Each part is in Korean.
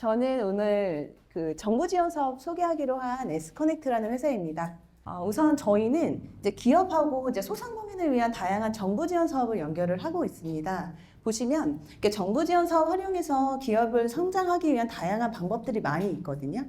저는 오늘 그 정부 지원 사업 소개하기로 한 S커넥트라는 회사입니다. 우선 저희는 이제 기업하고 이제 소상공인을 위한 다양한 정부 지원 사업을 연결을 하고 있습니다. 보시면 이렇게 정부 지원 사업 활용해서 기업을 성장하기 위한 다양한 방법들이 많이 있거든요.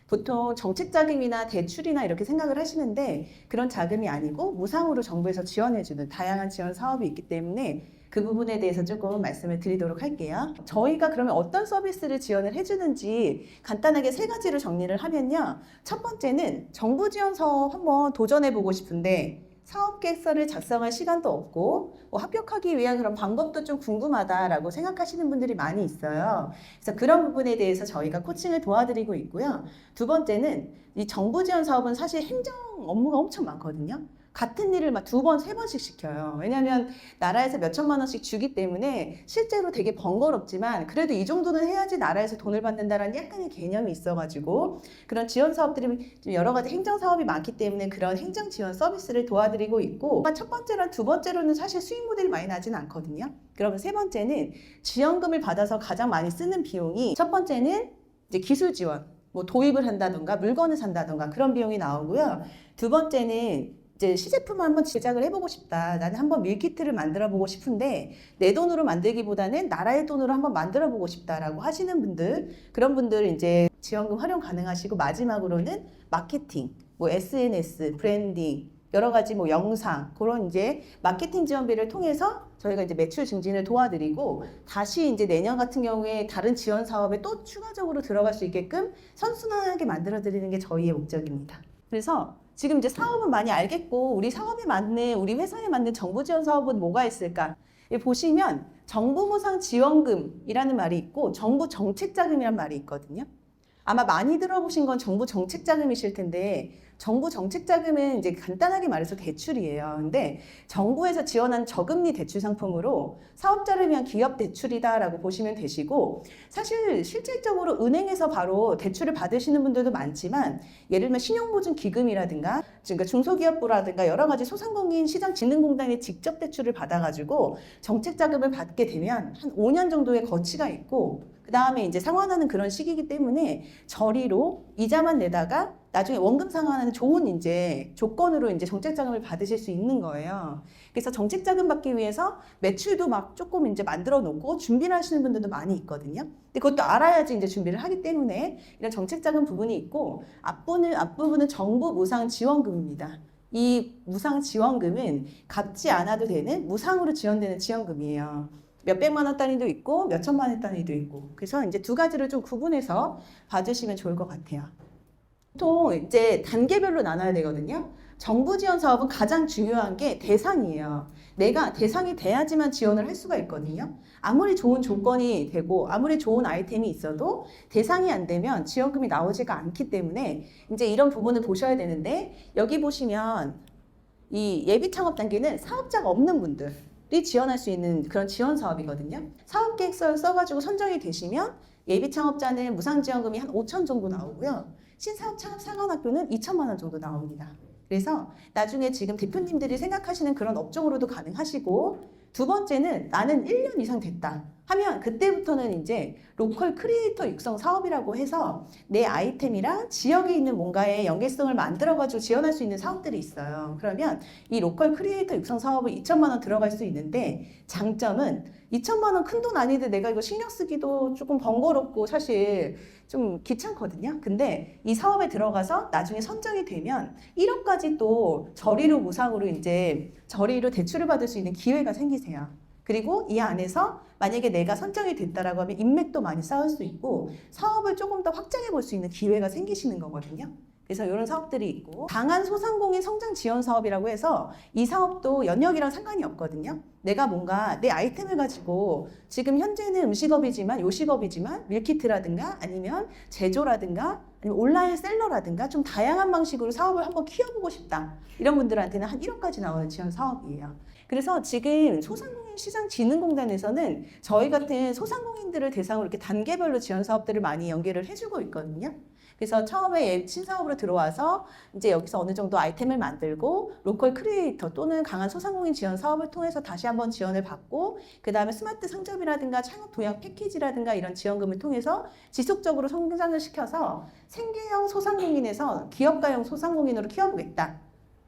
보통 정책 자금이나 대출이나 이렇게 생각을 하시는데 그런 자금이 아니고 무상으로 정부에서 지원해주는 다양한 지원 사업이 있기 때문에 그 부분에 대해서 조금 말씀을 드리도록 할게요. 저희가 그러면 어떤 서비스를 지원을 해주는지 간단하게 세 가지로 정리를 하면요. 첫 번째는 정부 지원 사업 한번 도전해보고 싶은데 사업 계획서를 작성할 시간도 없고 합격하기 위한 그런 방법도 좀 궁금하다라고 생각하시는 분들이 많이 있어요. 그래서 그런 부분에 대해서 저희가 코칭을 도와드리고 있고요. 두 번째는 이 정부 지원 사업은 사실 행정 업무가 엄청 많거든요. 같은 일을 막 두 번, 세 번씩 시켜요. 왜냐하면 나라에서 몇 천만 원씩 주기 때문에 실제로 되게 번거롭지만 그래도 이 정도는 해야지 나라에서 돈을 받는다라는 약간의 개념이 있어가지고 그런 지원 사업들이 좀 여러 가지 행정 사업이 많기 때문에 그런 행정 지원 서비스를 도와드리고 있고 첫 번째랑 두 번째로는 사실 수익 모델이 많이 나지는 않거든요. 그러면 세 번째는 지원금을 받아서 가장 많이 쓰는 비용이 첫 번째는 이제 기술 지원, 뭐 도입을 한다던가 물건을 산다던가 그런 비용이 나오고요. 두 번째는 이제 시제품을 한번 제작을 해보고 싶다. 나는 한번 밀키트를 만들어보고 싶은데 내 돈으로 만들기보다는 나라의 돈으로 한번 만들어보고 싶다라고 하시는 분들, 그런 분들 이제 지원금 활용 가능하시고 마지막으로는 마케팅, 뭐 SNS, 브랜딩, 여러 가지 뭐 영상 그런 이제 마케팅 지원비를 통해서 저희가 이제 매출 증진을 도와드리고 다시 이제 내년 같은 경우에 다른 지원 사업에 또 추가적으로 들어갈 수 있게끔 선순환하게 만들어 드리는 게 저희의 목적입니다. 그래서 지금 이제 사업은 많이 알겠고 우리 사업에 맞는 우리 회사에 맞는 정부 지원 사업은 뭐가 있을까? 보시면 정부 무상 지원금이라는 말이 있고 정부 정책 자금이란 말이 있거든요. 아마 많이 들어보신 건 정부 정책 자금이실 텐데 정부 정책 자금은 이제 간단하게 말해서 대출이에요. 근데 정부에서 지원한 저금리 대출 상품으로 사업자를 위한 기업 대출이다라고 보시면 되시고 사실 실질적으로 은행에서 바로 대출을 받으시는 분들도 많지만 예를 들면 신용보증기금이라든가 그러니까 중소기업부라든가 여러 가지 소상공인 시장진흥공단에 직접 대출을 받아가지고 정책 자금을 받게 되면 한 5년 정도의 거치가 있고 그 다음에 이제 상환하는 그런 시기이기 때문에 저리로 이자만 내다가 나중에 원금 상환하는 좋은 이제 조건으로 이제 정책 자금을 받으실 수 있는 거예요. 그래서 정책 자금 받기 위해서 매출도 막 조금 이제 만들어 놓고 준비를 하시는 분들도 많이 있거든요. 근데 그것도 알아야지 이제 준비를 하기 때문에 이런 정책 자금 부분이 있고 앞부분은 정부 무상 지원금입니다. 이 무상 지원금은 갚지 않아도 되는 무상으로 지원되는 지원금이에요. 몇백만 원 단위도 있고 몇천만 원 단위도 있고 그래서 이제 두 가지를 좀 구분해서 봐주시면 좋을 것 같아요. 보통 이제 단계별로 나눠야 되거든요. 정부 지원 사업은 가장 중요한 게 대상이에요. 내가 대상이 돼야지만 지원을 할 수가 있거든요. 아무리 좋은 조건이 되고 아무리 좋은 아이템이 있어도 대상이 안 되면 지원금이 나오지가 않기 때문에 이제 이런 부분을 보셔야 되는데 여기 보시면 이 예비 창업 단계는 사업자가 없는 분들이 지원할 수 있는 그런 지원 사업이거든요. 사업계획서를 써가지고 선정이 되시면 예비 창업자는 무상 지원금이 한 5천 정도 나오고요. 신사업 창업 상환학교는 2천만 원 정도 나옵니다. 그래서 나중에 지금 대표님들이 생각하시는 그런 업종으로도 가능하시고 두 번째는 나는 1년 이상 됐다 하면 그때부터는 이제 로컬 크리에이터 육성 사업이라고 해서 내 아이템이랑 지역에 있는 뭔가의 연계성을 만들어가지고 지원할 수 있는 사업들이 있어요. 그러면 이 로컬 크리에이터 육성 사업은 2천만 원 들어갈 수 있는데 장점은 2천만 원 큰 돈 아닌데 내가 이거 신경 쓰기도 조금 번거롭고 사실 좀 귀찮거든요. 근데 이 사업에 들어가서 나중에 선정이 되면 1억까지 또 저리로 무상으로 이제 저리로 대출을 받을 수 있는 기회가 생기세요. 그리고 이 안에서 만약에 내가 선정이 됐다라고 하면 인맥도 많이 쌓을 수 있고 사업을 조금 더 확장해 볼 수 있는 기회가 생기시는 거거든요. 그래서 이런 사업들이 있고 방한 소상공인 성장 지원 사업이라고 해서 이 사업도 연령이랑 상관이 없거든요. 내가 뭔가 내 아이템을 가지고 지금 현재는 음식업이지만 요식업이지만 밀키트라든가 아니면 제조라든가 아니면 온라인 셀러라든가 좀 다양한 방식으로 사업을 한번 키워보고 싶다. 이런 분들한테는 한 1억까지 나오는 지원 사업이에요. 그래서 지금 소상공인 시장진흥공단에서는 저희 같은 소상공인들을 대상으로 이렇게 단계별로 지원 사업들을 많이 연계를 해주고 있거든요. 그래서 처음에 신사업으로 들어와서 이제 여기서 어느 정도 아이템을 만들고 로컬 크리에이터 또는 강한 소상공인 지원 사업을 통해서 다시 한번 지원을 받고 그 다음에 스마트 상점이라든가 창업 도약 패키지라든가 이런 지원금을 통해서 지속적으로 성장을 시켜서 생계형 소상공인에서 기업가형 소상공인으로 키워보겠다.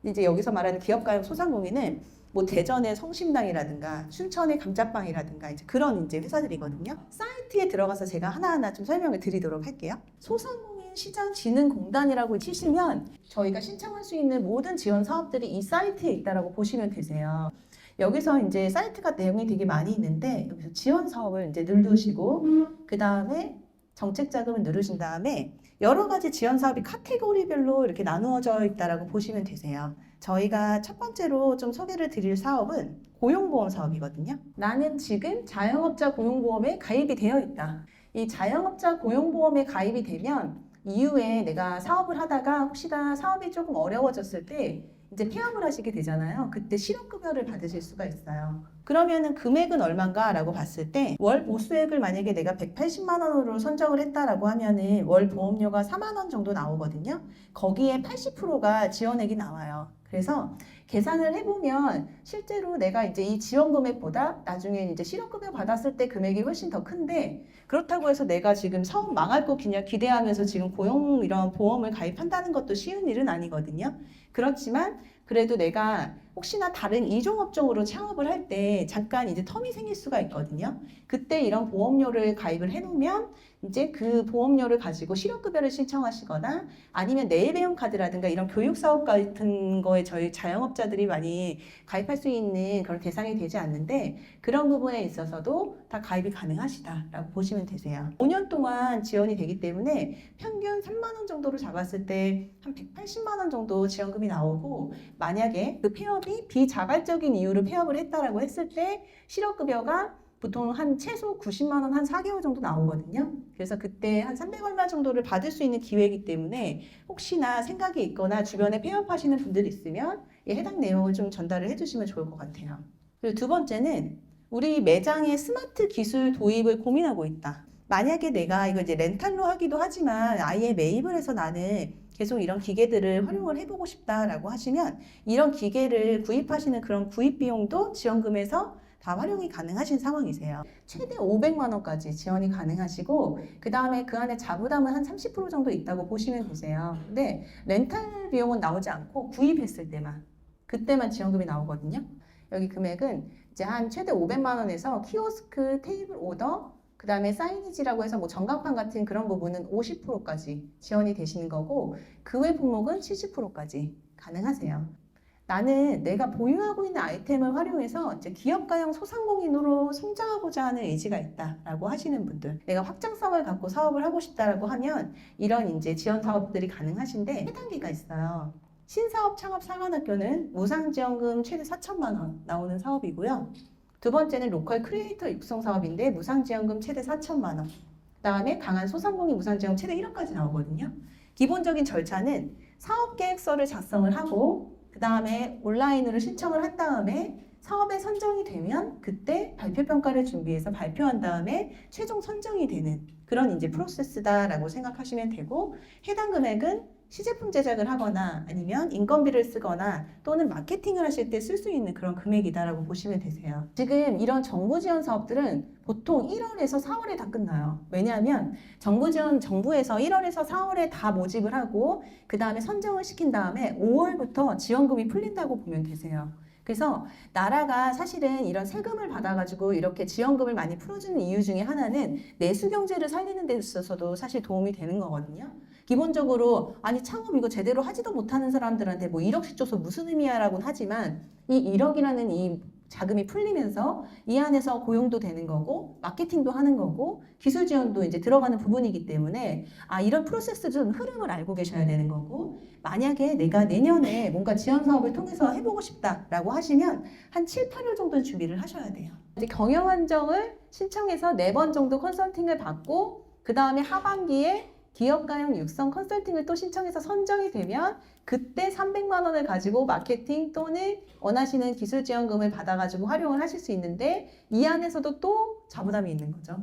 이제 여기서 말하는 기업가형 소상공인은 뭐 대전의 성심당이라든가 춘천의 감자빵이라든가 이제 그런 이제 회사들이거든요. 사이트에 들어가서 제가 하나하나 좀 설명을 드리도록 할게요. 소상공인 시장진흥공단이라고 치시면 저희가 신청할 수 있는 모든 지원 사업들이 이 사이트에 있다라고 보시면 되세요. 여기서 이제 사이트가 내용이 되게 많이 있는데 여기서 지원 사업을 이제 누르시고 그 다음에 정책 자금을 누르신 다음에 여러 가지 지원 사업이 카테고리별로 이렇게 나누어져 있다라고 보시면 되세요. 저희가 첫 번째로 좀 소개를 드릴 사업은 고용보험 사업이거든요. 나는 지금 자영업자 고용보험에 가입이 되어 있다. 이 자영업자 고용보험에 가입이 되면 이후에 내가 사업을 하다가 혹시나 사업이 조금 어려워졌을 때 이제 폐업을 하시게 되잖아요. 그때 실업급여를 받으실 수가 있어요. 그러면은 금액은 얼마인가 라고 봤을 때 월 보수액을 만약에 내가 180만 원으로 선정을 했다라고 하면은 월 보험료가 4만 원 정도 나오거든요. 거기에 80%가 지원액이 나와요. 그래서 계산을 해보면 실제로 내가 이제 이 지원 금액보다 나중에 이제 실업급여 받았을 때 금액이 훨씬 더 큰데 그렇다고 해서 내가 지금 사업 망할 거 그냥 기대하면서 지금 고용 이런 보험을 가입한다는 것도 쉬운 일은 아니거든요. 그렇지만 그래도 내가 혹시나 다른 이종업종으로 창업을 할 때 잠깐 이제 텀이 생길 수가 있거든요. 그때 이런 보험료를 가입을 해놓으면 이제 그 보험료를 가지고 실업급여를 신청하시거나 아니면 내일배움 카드라든가 이런 교육사업 같은 거에 저희 자영업자들이 많이 가입할 수 있는 그런 대상이 되지 않는데 그런 부분에 있어서도 다 가입이 가능하시다라고 보시면 되세요. 5년 동안 지원이 되기 때문에 평균 3만 원 정도로 잡았을 때 한 180만 원 정도 지원금이 나오고 만약에 그 폐업이 비자발적인 이유로 폐업을 했다라고 했을 때 실업급여가 보통 한 최소 90만 원 한 4개월 정도 나오거든요. 그래서 그때 한 300 얼마 정도를 받을 수 있는 기회이기 때문에 혹시나 생각이 있거나 주변에 폐업하시는 분들이 있으면 해당 내용을 좀 전달을 해주시면 좋을 것 같아요. 그리고 두 번째는 우리 매장에 스마트 기술 도입을 고민하고 있다. 만약에 내가 이거 이제 렌탈로 하기도 하지만 아예 매입을 해서 나는 계속 이런 기계들을 활용을 해보고 싶다라고 하시면 이런 기계를 구입하시는 그런 구입 비용도 지원금에서 다 활용이 가능하신 상황이세요. 최대 500만 원까지 지원이 가능하시고 그 다음에 그 안에 자부담은 한 30% 정도 있다고 보시면 되세요. 근데 렌탈 비용은 나오지 않고 구입했을 때만 그때만 지원금이 나오거든요. 여기 금액은 이제 한 최대 500만 원에서 키오스크, 테이블 오더 그 다음에 사이니지라고 해서 뭐 전광판 같은 그런 부분은 50%까지 지원이 되시는 거고 그 외 품목은 70%까지 가능하세요. 나는 내가 보유하고 있는 아이템을 활용해서 이제 기업가형 소상공인으로 성장하고자 하는 의지가 있다라고 하시는 분들, 내가 확장성을 갖고 사업을 하고 싶다라고 하면 이런 이제 지원 사업들이 가능하신데 해당기가 있어요. 신사업 창업 상한학교는 무상지원금 최대 4천만 원 나오는 사업이고요. 두 번째는 로컬 크리에이터 육성 사업인데 무상지원금 최대 4천만 원. 그다음에 강한 소상공인 무상지원금 최대 1억까지 나오거든요. 기본적인 절차는 사업계획서를 작성을 하고 그 다음에 온라인으로 신청을 한 다음에 사업에 선정이 되면 그때 발표평가를 준비해서 발표한 다음에 최종 선정이 되는 그런 이제 프로세스다라고 생각하시면 되고 해당 금액은 시제품 제작을 하거나 아니면 인건비를 쓰거나 또는 마케팅을 하실 때 쓸 수 있는 그런 금액이다라고 보시면 되세요. 지금 이런 정부 지원 사업들은 보통 1월에서 4월에 다 끝나요. 왜냐하면 정부에서 1월에서 4월에 다 모집을 하고 그 다음에 선정을 시킨 다음에 5월부터 지원금이 풀린다고 보면 되세요. 그래서 나라가 사실은 이런 세금을 받아가지고 이렇게 지원금을 많이 풀어주는 이유 중에 하나는 내수 경제를 살리는 데 있어서도 사실 도움이 되는 거거든요. 기본적으로 아니 창업 이거 제대로 하지도 못하는 사람들한테 뭐 1억씩 줘서 무슨 의미야 라고는 하지만 이 1억이라는 이 자금이 풀리면서 이 안에서 고용도 되는 거고 마케팅도 하는 거고 기술 지원도 이제 들어가는 부분이기 때문에 이런 프로세스 좀 흐름을 알고 계셔야 되는 거고 만약에 내가 내년에 뭔가 지원 사업을 통해서 해보고 싶다라고 하시면 한 7, 8월 정도 준비를 하셔야 돼요. 이제 경영 안정을 신청해서 4번 정도 컨설팅을 받고 그 다음에 하반기에 기업가용 육성 컨설팅을 또 신청해서 선정이 되면 그때 300만 원을 가지고 마케팅 또는 원하시는 기술 지원금을 받아가지고 활용을 하실 수 있는데 이 안에서도 또 자부담이 있는 거죠.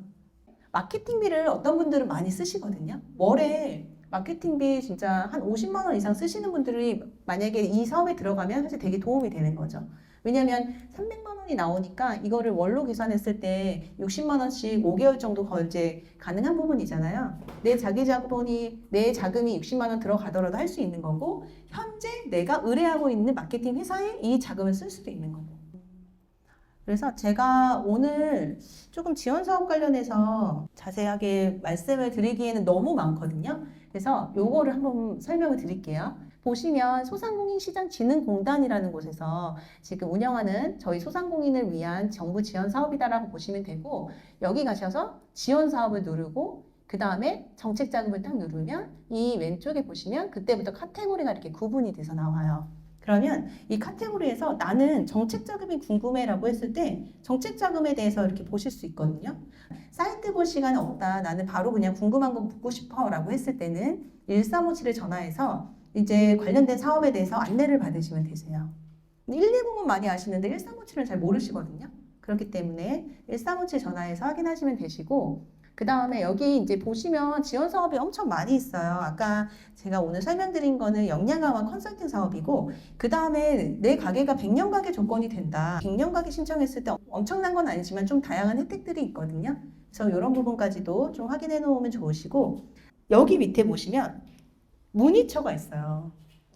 마케팅비를 어떤 분들은 많이 쓰시거든요. 월에 마케팅비 진짜 한 50만 원 이상 쓰시는 분들이 만약에 이 사업에 들어가면 사실 되게 도움이 되는 거죠. 왜냐하면 300만 원이 나오니까 이거를 월로 계산했을 때 60만 원씩 5개월 정도 이제 가능한 부분이잖아요. 내 자금이 60만 원 들어가더라도 할 수 있는 거고 현재 내가 의뢰하고 있는 마케팅 회사에 이 자금을 쓸 수도 있는 거고. 그래서 제가 오늘 조금 지원 사업 관련해서 자세하게 말씀을 드리기에는 너무 많거든요. 그래서 요거를 한번 설명을 드릴게요. 보시면 소상공인시장진흥공단이라는 곳에서 지금 운영하는 저희 소상공인을 위한 정부 지원 사업이다라고 보시면 되고 여기 가셔서 지원 사업을 누르고 그 다음에 정책 자금을 딱 누르면 이 왼쪽에 보시면 그때부터 카테고리가 이렇게 구분이 돼서 나와요. 그러면 이 카테고리에서 나는 정책 자금이 궁금해라고 했을 때 정책 자금에 대해서 이렇게 보실 수 있거든요. 사이트 볼 시간이 없다. 나는 바로 그냥 궁금한 거 묻고 싶어라고 했을 때는 1357에 전화해서 이제 관련된 사업에 대해서 안내를 받으시면 되세요. 120은 많이 아시는데 1357은 잘 모르시거든요. 그렇기 때문에 1357 전화해서 확인하시면 되시고 그 다음에 여기 이제 보시면 지원 사업이 엄청 많이 있어요. 아까 제가 오늘 설명드린 거는 역량 강화 컨설팅 사업이고 그 다음에 내 가게가 100년 가게 조건이 된다. 100년 가게 신청했을 때 엄청난 건 아니지만 좀 다양한 혜택들이 있거든요. 그래서 이런 부분까지도 좀 확인해 놓으면 좋으시고 여기 밑에 보시면 문의처가 있어요.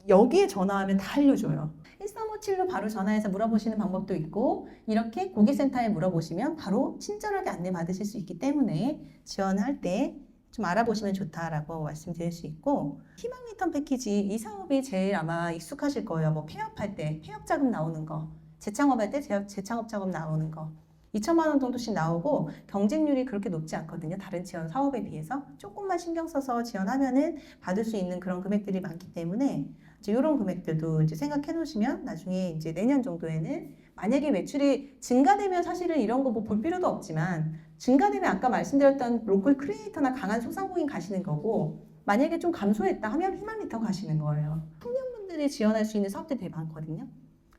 여기에 전화하면 다 알려줘요. 1357로 바로 전화해서 물어보시는 방법도 있고 이렇게 고객센터에 물어보시면 바로 친절하게 안내 받으실 수 있기 때문에 지원할 때 좀 알아보시면 좋다라고 말씀드릴 수 있고 희망 리턴 패키지 이 사업이 제일 아마 익숙하실 거예요. 뭐 폐업할 때 폐업 자금 나오는 거, 재창업할 때 재창업 자금 나오는 거 2천만 원 정도씩 나오고 경쟁률이 그렇게 높지 않거든요. 다른 지원 사업에 비해서 조금만 신경 써서 지원하면은 받을 수 있는 그런 금액들이 많기 때문에 이제 이런 금액들도 이제 생각해 놓으시면 나중에 이제 내년 정도에는 만약에 매출이 증가되면 사실은 이런 거 뭐 볼 필요도 없지만 증가되면 아까 말씀드렸던 로컬 크리에이터나 강한 소상공인 가시는 거고 만약에 좀 감소했다 하면 희망 리터 가시는 거예요. 청년분들이 지원할 수 있는 사업들이 되게 많거든요.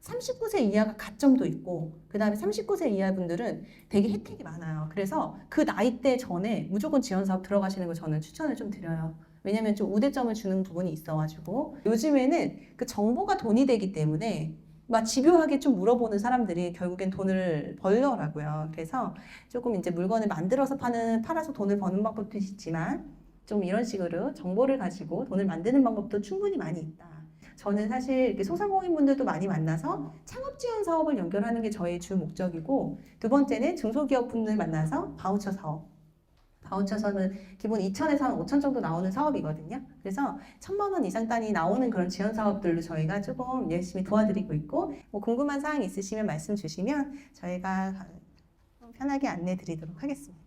39세 이하가 가점도 있고 그 다음에 39세 이하 분들은 되게 혜택이 많아요. 그래서 그 나이대 전에 무조건 지원 사업 들어가시는 걸 저는 추천을 좀 드려요. 왜냐면 좀 우대점을 주는 부분이 있어가지고 요즘에는 그 정보가 돈이 되기 때문에 막 집요하게 좀 물어보는 사람들이 결국엔 돈을 벌더라고요. 그래서 조금 이제 물건을 만들어서 팔아서 돈을 버는 방법도 있지만 좀 이런 식으로 정보를 가지고 돈을 만드는 방법도 충분히 많이 있다. 저는 사실 이렇게 소상공인 분들도 많이 만나서 창업 지원 사업을 연결하는 게 저의 주 목적이고 두 번째는 중소기업 분들 만나서 바우처 사업. 바우처서는 기본 2천에서 한 5천 정도 나오는 사업이거든요. 그래서 1,000만 원 이상 단위 나오는 그런 지원 사업들로 저희가 조금 열심히 도와드리고 있고 뭐 궁금한 사항 있으시면 말씀 주시면 저희가 편하게 안내 드리도록 하겠습니다.